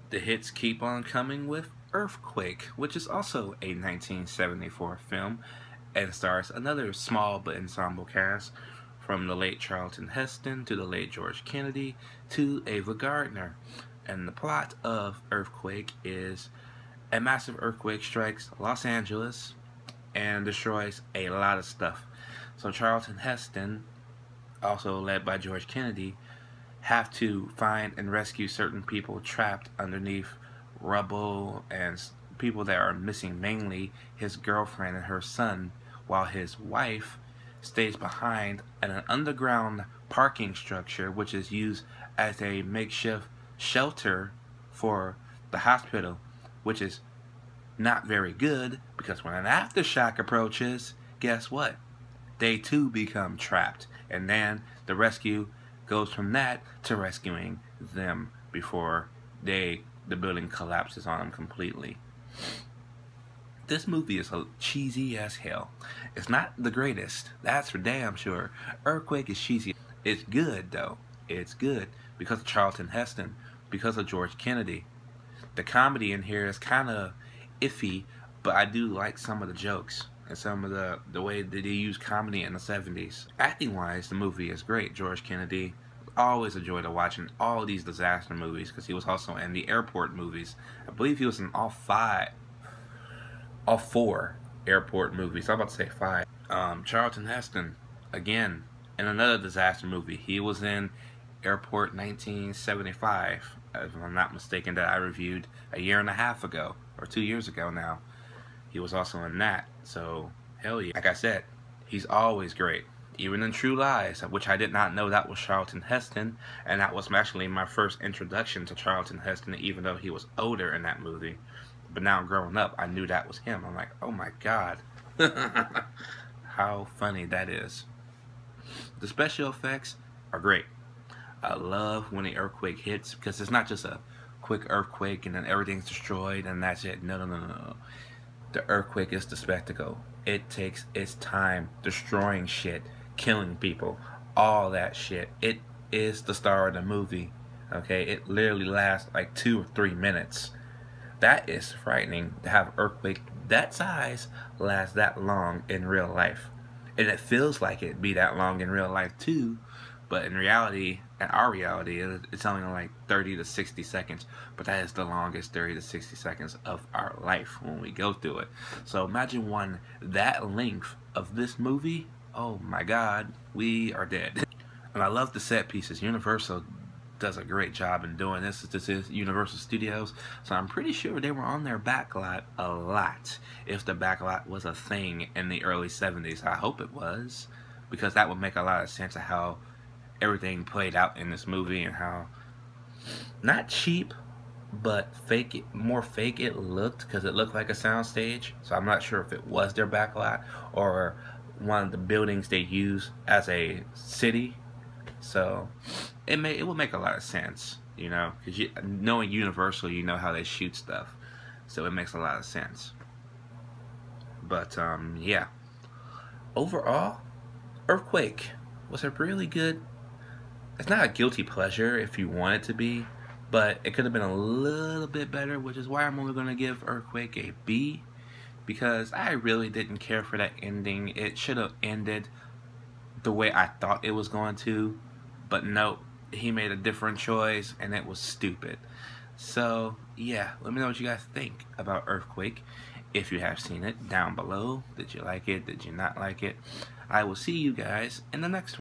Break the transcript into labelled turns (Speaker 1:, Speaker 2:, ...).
Speaker 1: The hits keep on coming with Earthquake, which is also a 1974 film and stars another small but ensemble cast from the late Charlton Heston to the late George Kennedy to Ava Gardner. And the plot of Earthquake is a massive earthquake strikes Los Angeles and destroys a lot of stuff. So Charlton Heston, also led by George Kennedy, have to find and rescue certain people trapped underneath rubble and people that are missing, mainly his girlfriend and her son, while his wife stays behind in an underground parking structure which is used as a makeshift shelter for the hospital, which is not very good because when an aftershock approaches, guess what? They too become trapped, and then the rescue goes from that to rescuing them before the building collapses on them completely. This movie is cheesy as hell. It's not the greatest, that's for damn sure. Earthquake is cheesy. It's good though. It's good because of Charlton Heston, because of George Kennedy. The comedy in here is kind of iffy, but I do like some of the jokes and some of the way that they use comedy in the 70s. Acting wise, the movie is great. George Kennedy, always a joy to watch in all these disaster movies because he was also in the airport movies. I believe he was in all four airport movies. I'm about to say five. Charlton Heston, again, in another disaster movie. He was in Airport 1975, if I'm not mistaken, that I reviewed a year and a half ago, or 2 years ago now. He was also in that, so hell yeah. Like I said, he's always great. Even in True Lies, which I did not know that was Charlton Heston, and that was actually my first introduction to Charlton Heston, even though he was older in that movie. But now growing up, I knew that was him. I'm like, oh my god. How funny that is. The special effects are great. I love when the earthquake hits because it's not just a quick earthquake and then everything's destroyed and that's it. No. The earthquake is the spectacle. It takes its time destroying shit, killing people, all that shit. It is the star of the movie. Okay, it literally lasts like 2 or 3 minutes. That is frightening to have an earthquake that size last that long in real life. And it feels like it'd be that long in real life too, but in reality, in our reality, it's only like 30 to 60 seconds. But that is the longest 30 to 60 seconds of our life when we go through it. So imagine one that length of this movie. Oh my god, we are dead. And I love the set pieces. Universal does a great job in doing this. This is Universal Studios, so I'm pretty sure they were on their backlot a lot, if the backlot was a thing in the early 70s. I hope it was, because that would make a lot of sense of how everything played out in this movie and how not cheap but more fake it looked, because it looked like a soundstage. So I'm not sure if it was their backlot or one of the buildings they use as a city. So it would make a lot of sense, you know, because knowing Universal, you know how they shoot stuff, so it makes a lot of sense. But yeah, overall, Earthquake was a really good. It's not a guilty pleasure if you want it to be, but it could have been a little bit better, which is why I'm only going to give Earthquake a B, because I really didn't care for that ending. It should have ended the way I thought it was going to, but no, he made a different choice and it was stupid. So yeah, let me know what you guys think about Earthquake. If you have seen it, down below. Did you like it? Did you not like it? I will see you guys in the next one.